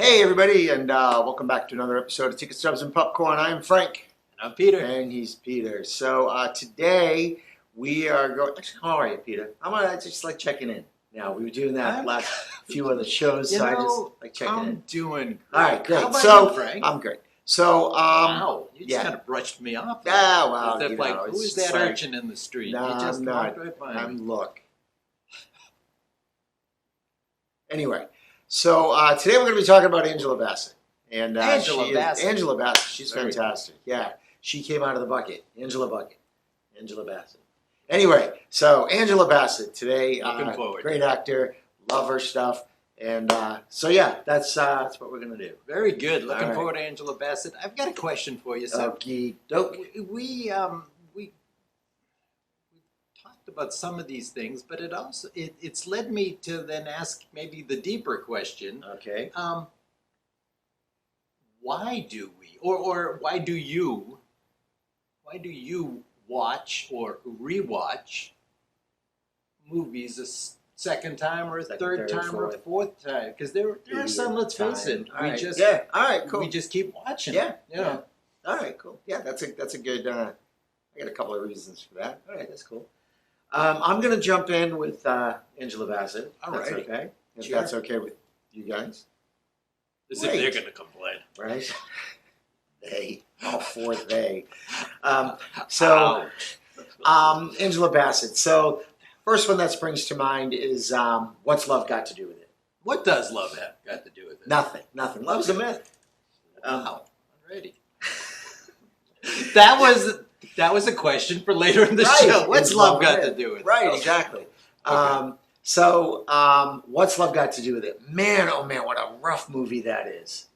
Hey everybody, and welcome back to another episode of Ticket Stubs and Popcorn. I'm Frank. And I'm Peter. And he's Peter. So today we are going. Actually, how are you, Peter? I'm just like checking in. Now we were doing that last few other shows, so I just like checking in. I'm doing great. All right, great. How about So you, Frank? I'm great. So wow, you just kind of brushed me off. Yeah, well, you know, who is that like, urchin in the street? No, you just I'm not. Right by me. Look. Anyway, so today we're going to be talking about Angela Bassett. And Angela Bassett. She's fantastic. Yeah, she came out of the bucket. Angela Bassett. Anyway, so Angela Bassett today. Looking forward. Great actor. Love her stuff. And so yeah, that's what we're going to do. Very good. Looking forward to Angela Bassett. I've got a question for you. So we talked about some of these things, but it's led me to then ask maybe the deeper question. Okay. Why do we, or why do you watch or rewatch movies a second time or a third time or a fourth time? Because there are some, let's face it, all right, cool. We just keep watching. Yeah. All right, cool. Yeah, that's a good. I got a couple of reasons for that. All right, that's cool. I'm going to jump in with Angela Bassett. All right. That's okay. If that's okay with you guys. As if they're going to complain. Right? All four they. Angela Bassett. So, first one that springs to mind is what's love got to do with it? What does love have got to do with it? Nothing. Love's a myth. Wow. Alrighty. That was a question for later in the show. What's love got to do with it? Right, exactly. Okay. What's love got to do with it? Man, oh man, what a rough movie that is.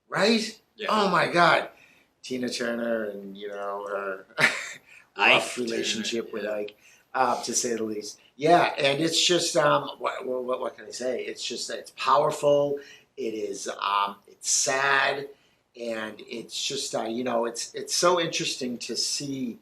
Right? Yeah. Oh my God. Tina Turner and, her rough relationship with Ike, to say the least. Yeah, and it's just, what can I say? It's just, it's powerful. It is, it's sad. And it's just, it's so interesting to see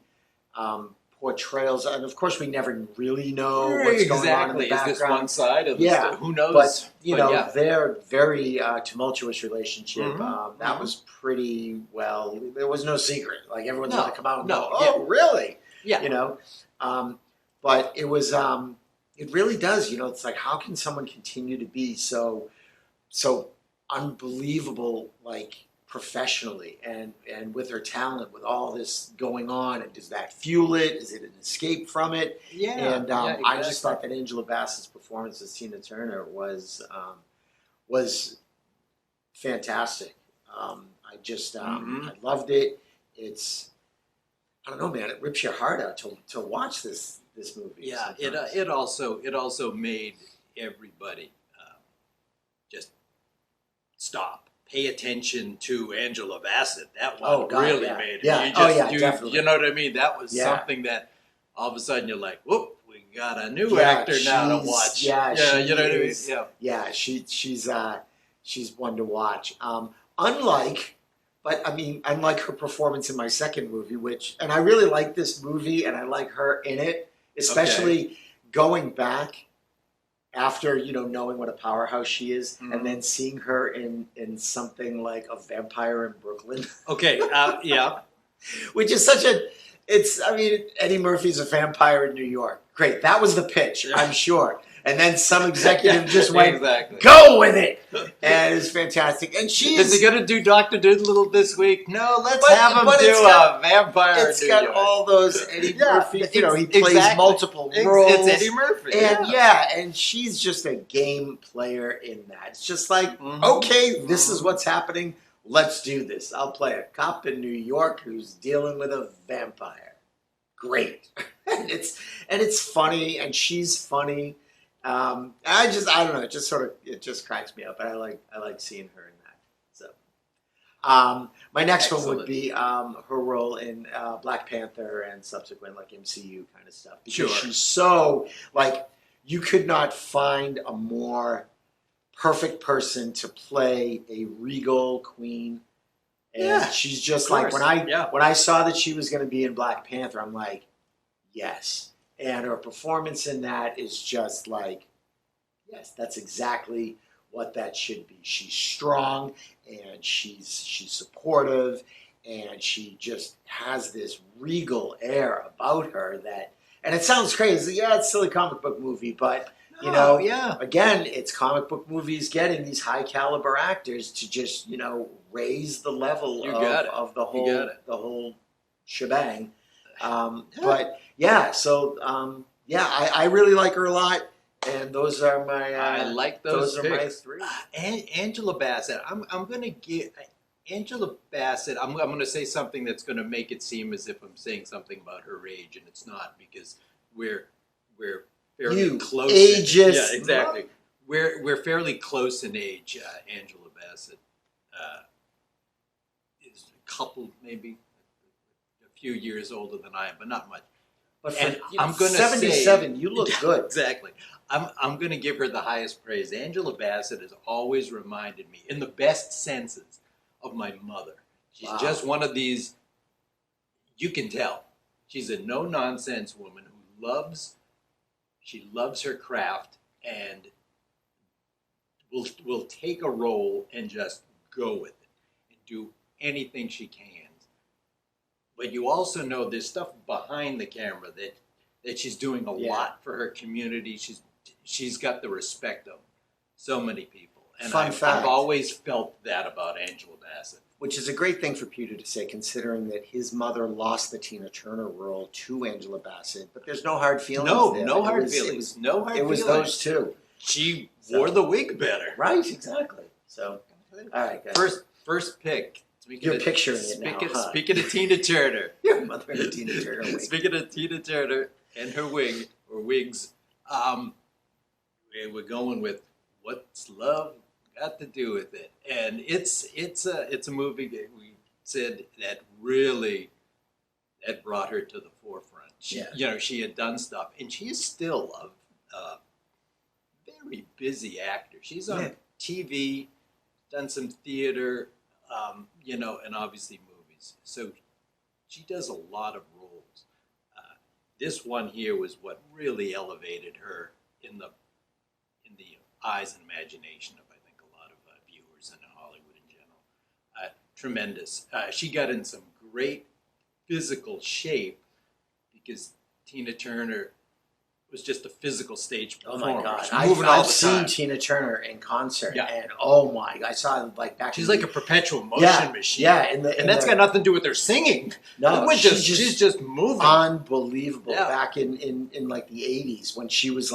portrayals, and of course we never really know what's going on in the background. Is this one side of the story? Who knows? But their very tumultuous relationship, that was pretty well, there was no secret. Like everyone's going to come out and go, oh, really? Yeah. But it was, it really does, it's like, how can someone continue to be so unbelievable, like, professionally and with her talent, with all this going on, and does that fuel it? Is it an escape from it? Yeah. And exactly. I just thought that Angela Bassett's performance as Tina Turner was fantastic. I loved it. It's, I don't know, man. It rips your heart out to watch this movie. Yeah. It also made everybody just stop. Pay attention to Angela Bassett. That one really made it. Yeah. Definitely. You know what I mean? That was something that all of a sudden you're like, whoop, we got a new actor now to watch. Yeah, you know what I mean? Yeah, she's one to watch. Unlike her performance in my second movie, and I really like this movie and I like her in it, especially going back after, knowing what a powerhouse she is, and then seeing her in something like A Vampire in Brooklyn. Okay, yeah. Which is Eddie Murphy's a vampire in New York. Great, that was the pitch, I'm sure. And then some executive just went, go with it! And it's fantastic. And is he going to do Dr. Doolittle this week? No, let's have him do a vampire in New York. It's got all those Eddie Murphy, he plays multiple roles. It's Eddie Murphy. And and she's just a game player in that. It's just like, okay, this is what's happening. Let's do this. I'll play a cop in New York who's dealing with a vampire. Great. and it's funny, and she's funny. I don't know. It just cracks me up. And I like seeing her in that. So, my next one would be her role in Black Panther and subsequent MCU kind of stuff. Because she's so you could not find a more perfect person to play a regal queen. And she's just when I saw that she was going to be in Black Panther, I'm like, yes. And her performance in that is just yes, that's exactly what that should be. She's strong and she's supportive and she just has this regal air about her that, and it sounds crazy. Yeah, it's a silly comic book movie, but you know, again, it's comic book movies getting these high caliber actors to just, raise the level of the whole shebang. But yeah, so I really like her a lot, and those are my. I like those are my three. Angela Bassett. I'm gonna give Angela Bassett. I'm gonna say something that's gonna make it seem as if I'm saying something about her age, and it's not, because we're fairly close. Ageist. Yeah, exactly. We're fairly close in age. Angela Bassett is a couple, maybe a few years older than I am, but not much. But and I'm going to 77. You look good. Exactly. I'm going to give her the highest praise. Angela Bassett has always reminded me, in the best senses, of my mother. She's just one of these. You can tell she's a no-nonsense woman who loves. She loves her craft and will take a role and just go with it and do anything she can. But you also know there's stuff behind the camera that she's doing a lot for her community. She's got the respect of so many people. And I've always felt that about Angela Bassett. Which is a great thing for Peter to say, considering that his mother lost the Tina Turner role to Angela Bassett. But there's no hard feelings there. No hard feelings. It was those two. She wore the wig better. Right, exactly. So, all right, guys. First pick. You're picturing it now, Speaking of Tina Turner. Your mother and Tina Turner wig. Speaking of Tina Turner and her wig, or wigs, we're going with What's Love Got to Do with It. And it's a movie that we said that really brought her to the forefront. She had done stuff, and she is still a very busy actor. She's on TV, done some theater, and obviously movies. So she does a lot of roles. This one here was what really elevated her in the eyes and imagination of, I think, a lot of viewers in Hollywood in general. Tremendous. She got in some great physical shape because Tina Turner was just a physical stage performer. Oh my God! I've seen Tina Turner in concert, and oh my! I saw back. She's like a perpetual motion machine. Yeah, and that's got nothing to do with her singing. No, she's just moving. Unbelievable. Yeah. Back in like the '80s when she was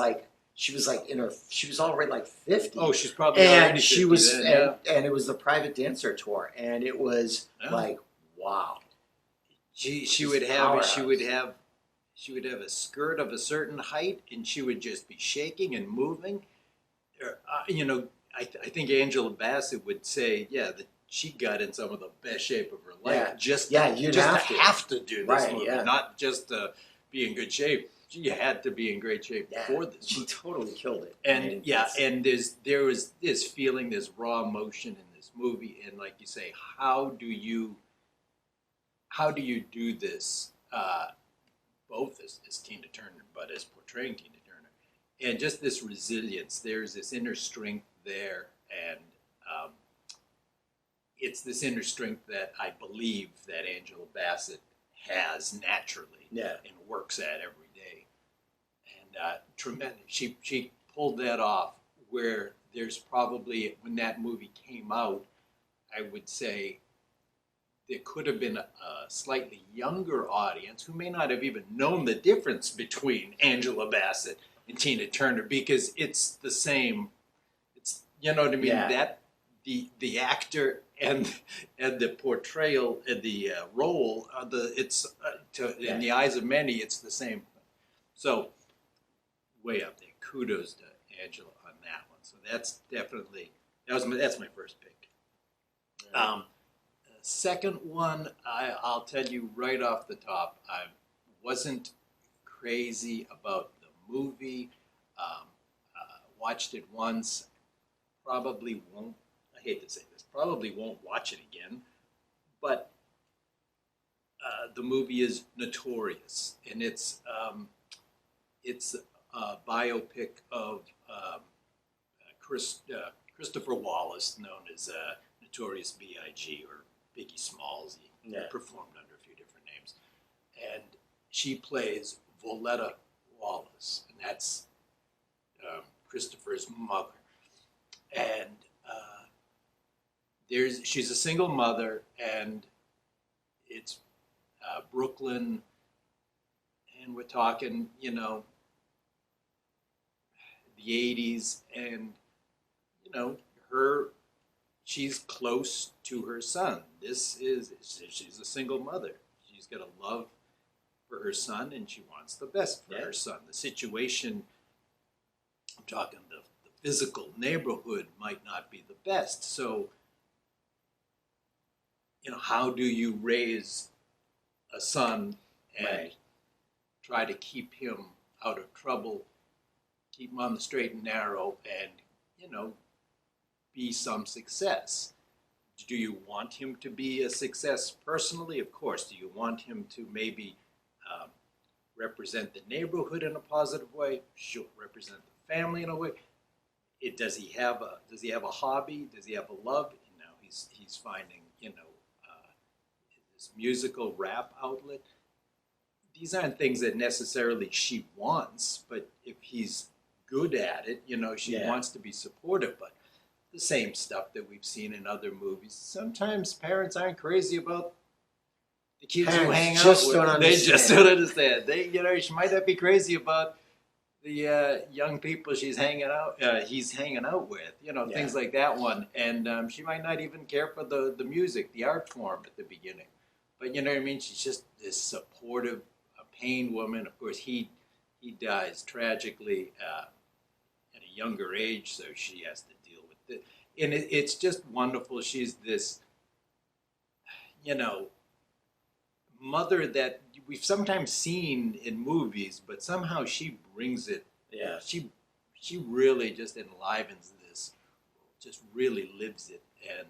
already like 50. Oh, she's probably already 50 she was, then, and it was the private dancer tour, and it was like wow. She would have a skirt of a certain height, and she would just be shaking and moving. I think Angela Bassett would say, that she got in some of the best shape of her life. You'd have to do this movie, yeah. not just to be in good shape. She had to be in great shape for this. She totally killed it. And and there was this feeling, this raw emotion in this movie, and like you say, how do you do this? Both as Tina Turner, but as portraying Tina Turner, and just this resilience. There's this inner strength there, and it's this inner strength that I believe that Angela Bassett has naturally, and works at every day. And tremendous. She pulled that off. Where there's probably, when that movie came out, I would say there could have been a slightly younger audience who may not have even known the difference between Angela Bassett and Tina Turner, because it's the same. It's, you know what I mean? That the actor and the portrayal and the role, in the eyes of many, it's the same. So way up there. Kudos to Angela on that one. So that's definitely that's my first pick. Second one, I'll tell you right off the top, I wasn't crazy about the movie. Watched it once. Probably won't. I hate to say this. Probably won't watch it again. But the movie is Notorious, and it's a biopic of Christopher Wallace, known as Notorious B.I.G. or Biggie Smalls. He performed under a few different names. And she plays Voletta Wallace, and that's Christopher's mother. And she's a single mother, and it's Brooklyn, and we're talking, you know, the 80s, and, you know, she's close to her son. She's a single mother. She's got a love for her son, and she wants the best for her son. The situation, I'm talking the physical neighborhood might not be the best. So, you know, how do you raise a son and try to keep him out of trouble, keep him on the straight and narrow, and, you know, be some success? Do you want him to be a success personally? Of course. Do you want him to maybe represent the neighborhood in a positive way? Sure. Represent the family in a way. Does he have a hobby? Does he have a love? You know, he's finding, you know, this musical rap outlet. These aren't things that necessarily she wants, but if he's good at it, you know, she wants to be supportive. But the same stuff that we've seen in other movies. Sometimes parents aren't crazy about the kids who hang out with. They just don't understand. You know, she might not be crazy about the young people he's hanging out with. You know, things like that one. And she might not even care for the music, the art form at the beginning. But you know what I mean? She's just this supportive, pained woman. Of course, he dies tragically at a younger age, so she has to deal with it. And it's just wonderful. She's this, you know, mother that we've sometimes seen in movies, but somehow she brings it. Yeah. She really just enlivens this, just really lives it, and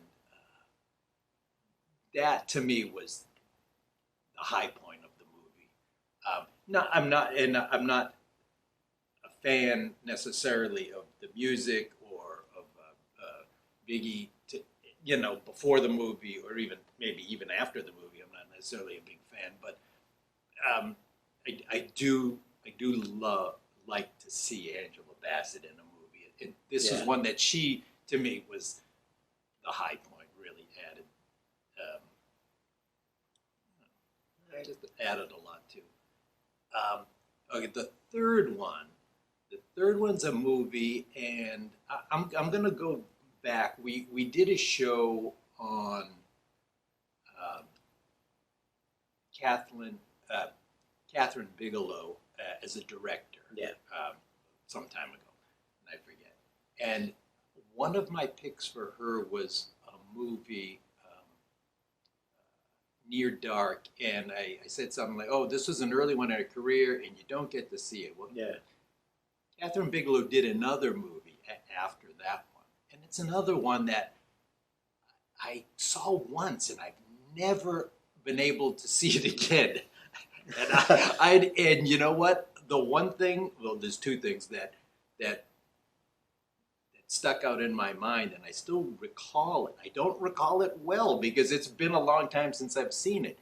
that to me was the high point of the movie. I'm not a fan necessarily of the music or of Biggie, you know, before the movie or maybe even after the movie. I'm not necessarily a big fan, but I do like to see Angela Bassett in a movie. And this is one that she, to me, was the high point. Really added. Just added a lot too. Okay, the third one's a movie, and I'm gonna go back. We did a show on Catherine Bigelow as a director. Some time ago, and I forget. And one of my picks for her was a movie, Near Dark, and I said something like, "Oh, this was an early one in her career, and you don't get to see it." Well, Catherine Bigelow did another movie after that one, and it's another one that I saw once, and I've never been able to see it again. And you know what? The one thing, well, there's two things that stuck out in my mind, and I still recall it. I don't recall it well because it's been a long time since I've seen it.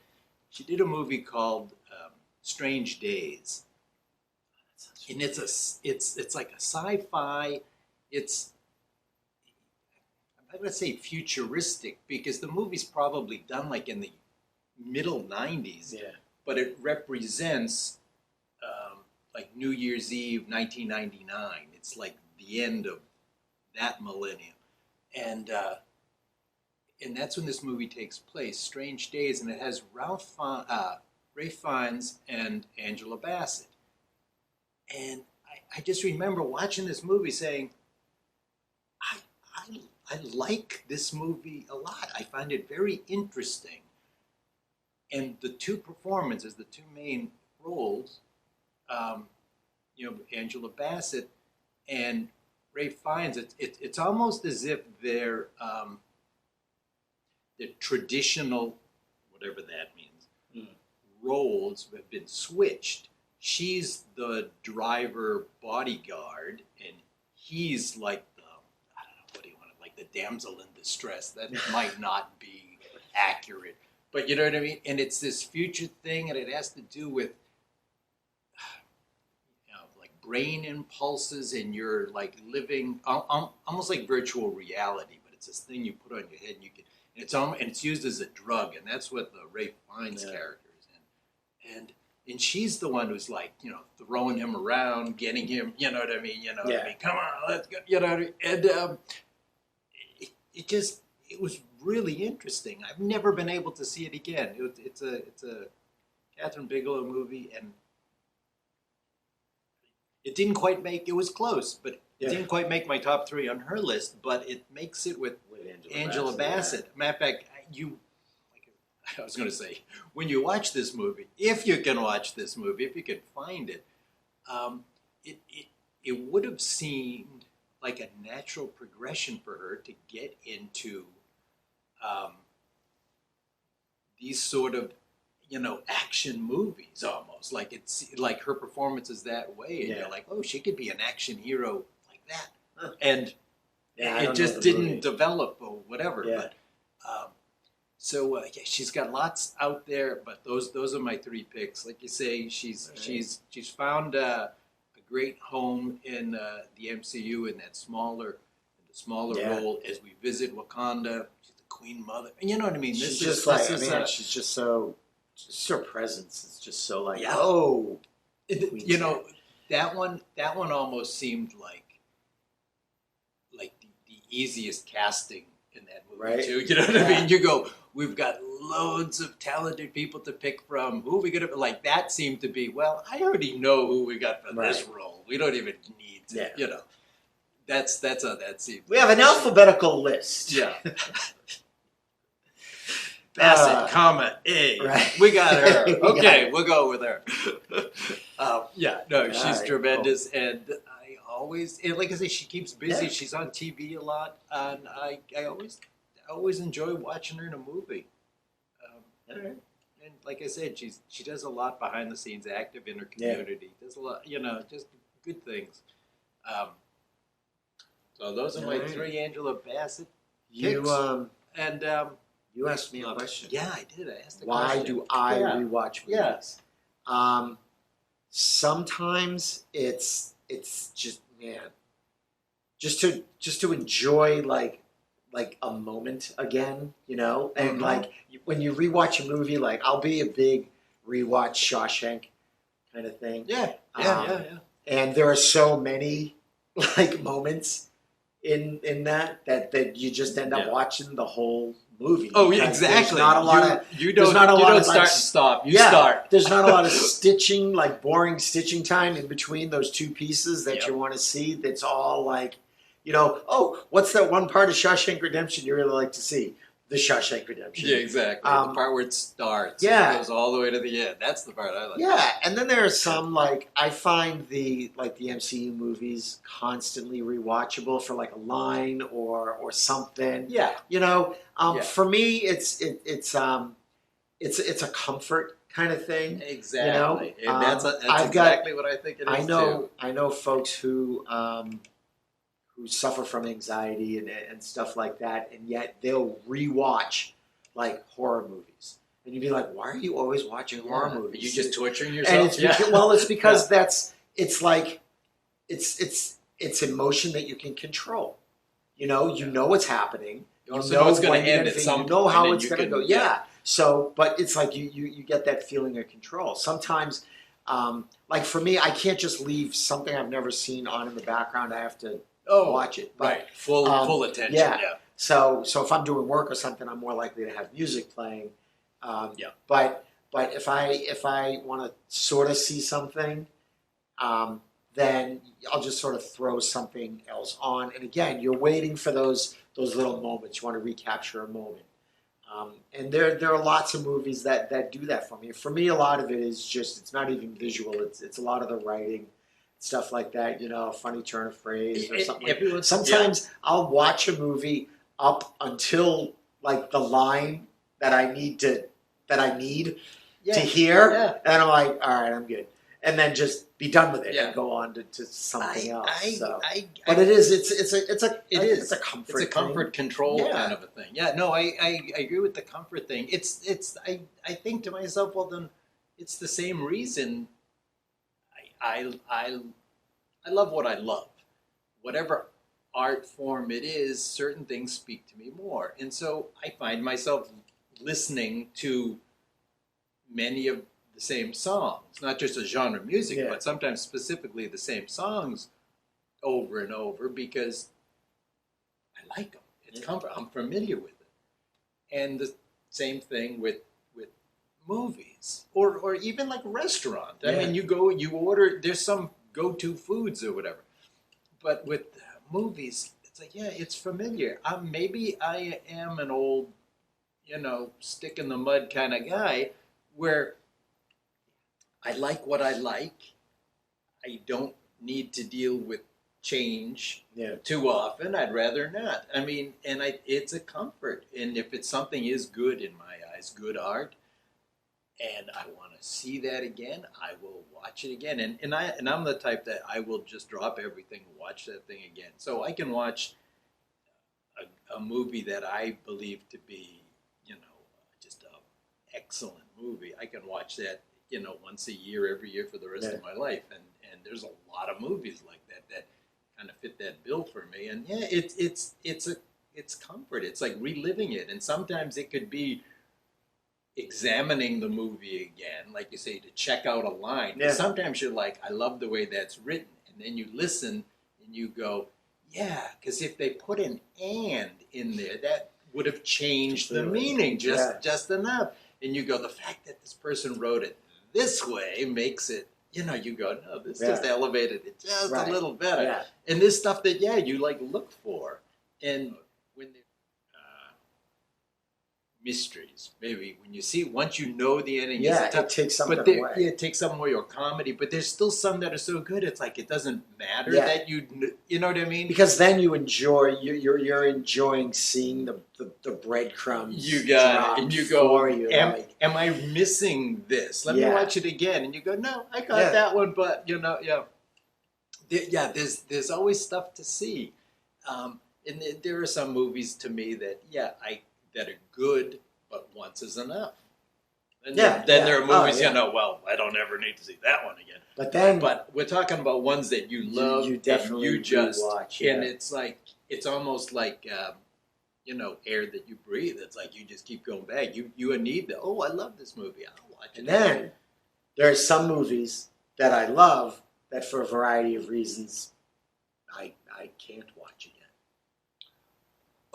She did a movie called Strange Days, and it's like a sci-fi. I'm going to say futuristic because the movie's probably done like in the middle 90s, but it represents like New Year's Eve 1999. It's like the end of that millennium, and that's when this movie takes place, Strange Days, and it has Ralph Fiennes and Angela Bassett. And I just remember watching this movie saying, I like this movie a lot. I find it very interesting. And the two performances, the two main roles, you know, Angela Bassett and Ralph Fiennes, it's almost as if they're the traditional, whatever that means, roles have been switched. She's the driver bodyguard, and he's like the, I don't know, a damsel in distress. That might not be accurate, but you know what I mean. And it's this future thing, and it has to do with like brain impulses, and you're like living almost like virtual reality. But it's this thing you put on your head, and you can. And it's used as a drug, and that's what the Ralph Fiennes character is in. And she's the one who's like, throwing him around, getting him, you know what I mean? What I mean? Come on, let's go, you know what I mean? And it was really interesting. I've never been able to see it again. It's a Catherine Bigelow movie, and it didn't quite make, it was close, but it didn't quite make my top 3 on her list, but it makes it with Angela Bassett. Matter of fact, I was going to say, when you watch this movie, if you can watch this movie, if you can find it, it would have seemed like a natural progression for her to get into these sort of, action movies almost. Like it's like her performance is that way, and you're like, oh, she could be an action hero like that, and it just didn't develop or whatever. Yeah. But so she's got lots out there, but those are my 3 picks. Like you say, she's found a great home in the MCU in that smaller role as we visit Wakanda. She's the Queen Mother, and you know what I mean. She's just so her presence is just so like oh, that one almost seemed like the easiest casting in that movie too. You know what I mean? You go, we've got loads of talented people to pick from. Who are we gonna like? That seemed to be, well, I already know who we got for this role. We don't even need to, That's how that seemed. We have an alphabetical list. Yeah. Bassett, comma, A. Right. We got her. Okay, we'll go with her. She's tremendous, and I always, and like I say, she keeps busy. She's on TV a lot, and I always enjoy watching her in a movie. And like I said, she does a lot behind the scenes, active in her community. Does a lot, just good things. So those are my 3 Angela Bassett picks. You asked me a question. Yeah, I did. I asked a question. Why do I rewatch movies? Sometimes it's just just to enjoy like a moment again, and like when you rewatch a movie, like I'll be a big rewatch Shawshank kind of thing. Yeah. And there are so many like moments in that you just end up watching the whole movie. Oh, yeah, exactly. There's not a lot of you don't start and stop. You start. There's not a lot of stitching, like boring stitching time in between those 2 pieces that you want to see. That's all like, oh, what's that one part of Shawshank Redemption you really like to see? The Shawshank Redemption. Yeah, exactly. The part where it starts. Yeah. It goes all the way to the end. That's the part I like. Yeah, and then there are some, like, I find the MCU movies constantly rewatchable for, like, a line or something. Yeah. For me, it's a comfort kind of thing. Exactly. And that's exactly what I think it is, too. I know folks who suffer from anxiety and stuff like that, and yet they'll rewatch like horror movies, and you'd be like, "Why are you always watching horror movies? Are you just torturing yourself?" And it's because it's like it's emotion that you can control. You know what's happening. You know what's going to end at some point. You know how it's going to go. Yeah. So, but it's like you get that feeling of control. Sometimes, like for me, I can't just leave something I've never seen on in the background. I have to watch it. But, full attention. Yeah. So if I'm doing work or something, I'm more likely to have music playing. But if I want to sort of see something, then I'll just sort of throw something else on. And again, you're waiting for those little moments. You want to recapture a moment. And there are lots of movies that do that for me. For me, a lot of it is just, it's not even visual. It's a lot of the writing, stuff like that, a funny turn of phrase or something. Sometimes I'll watch a movie up until like the line that I need to hear, and I'm like, all right, I'm good. and then just be done with it and go on to something else. But it's a comfort. It's a comfort control kind of a thing. Yeah, no, I agree with the comfort thing. I think to myself, well then, it's the same reason. I love what I love, whatever art form it is. Certain things speak to me more, and so I find myself listening to many of the same songs, not just a genre of music, but sometimes specifically the same songs over and over because I like them. It's comfort. I'm familiar with it. And the same thing with movies or even like a restaurant. I mean, you go, you order, there's some go-to foods or whatever. But with movies, it's like, it's familiar. Maybe I am an old, stick in the mud kind of guy where I like what I like. I don't need to deal with change too often. I'd rather not. I mean, and it's a comfort. And if it's something is good in my eyes, good art, and I want to see that again, I will watch it again. And I'm the type that I will just drop everything and watch that thing again. So I can watch a movie that I believe to be, just an excellent movie. I can watch that, once a year, every year for the rest of my life. And there's a lot of movies like that kind of fit that bill for me. And it's comfort. It's like reliving it. And sometimes it could be examining the movie again, like you say, to check out a line. Yeah. Sometimes you're like, I love the way that's written. And then you listen and you go, because if they put an "and" in there, that would have changed the meaning just enough. And you go, the fact that this person wrote it this way makes it, you go, no, this just elevated it just a little better. Yeah. And this stuff that, you like look for. And when they mysteries, maybe when you see, once you know the ending, it takes something away. It takes something away, or comedy, but there's still some that are so good, it's like it doesn't matter that you know what I mean? Because then you enjoy, you're enjoying seeing the breadcrumbs. You got it, and you go, am I missing this? Let me watch it again, and you go, no, I got that one, but there's always stuff to see, and there are some movies to me that that are good, but once is enough. And then there are movies, well, I don't ever need to see that one again. But we're talking about ones that you love, you definitely and you just watch, and it's like, it's almost like air that you breathe. It's like you just keep going back. You need the, I love this movie, I'll watch it. And then there are some movies that I love that for a variety of reasons I can't watch again.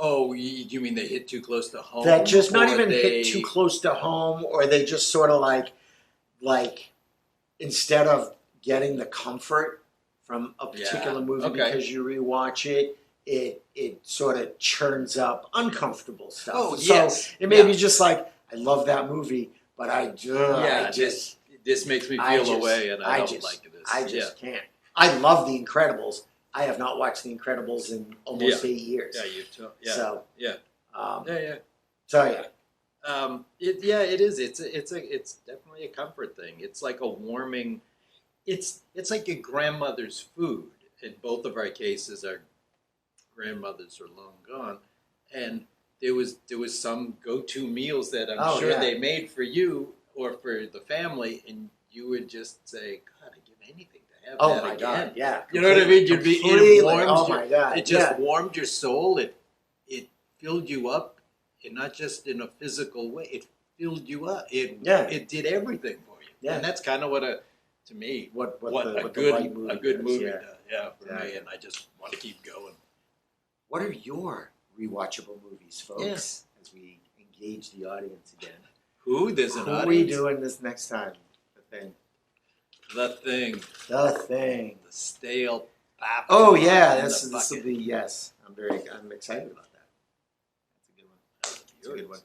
Oh, you mean they hit too close to home? That just not even hit too close to home, or they just sort of like instead of getting the comfort from a particular movie because you rewatch it, it sort of churns up uncomfortable stuff. Oh, so it may be just like, I love that movie, but this makes me feel away, and I don't like this. I just can't. I love The Incredibles. I have not watched The Incredibles in almost 8 years. Yeah, you too. Yeah. So it is. It's definitely a comfort thing. It's like a warming. It's like your grandmother's food. In both of our cases, our grandmothers are long gone, and there was some go-to meals that I'm sure they made for you or for the family, and you would just say, God, I'd give anything. Oh my God! Yeah, you know what I mean. It warms. My God! It just warmed your soul. It filled you up, and not just in a physical way. It filled you up. It did everything for you. Yeah, and that's kind of what a good movie does. Yeah, for me, and I just want to keep going. What are your rewatchable movies, folks? As we engage the audience again. There's an audience. Who are we doing this next time? The Thing. The stale pop. Oh yeah, this will be I'm excited about that. That's a good one.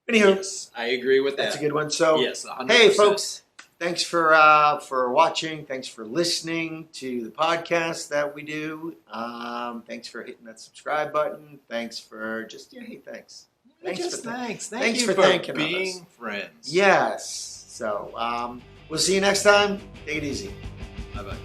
Anywho, yes, I agree with that. That's a good one. So 100%. Hey folks, thanks for watching. Thanks for listening to the podcast that we do. Thanks for hitting that subscribe button. Thanks for thanks. Thanks. Thanks for thanking being us. friends. Yes. So We'll see you next time. Take it easy. Bye-bye.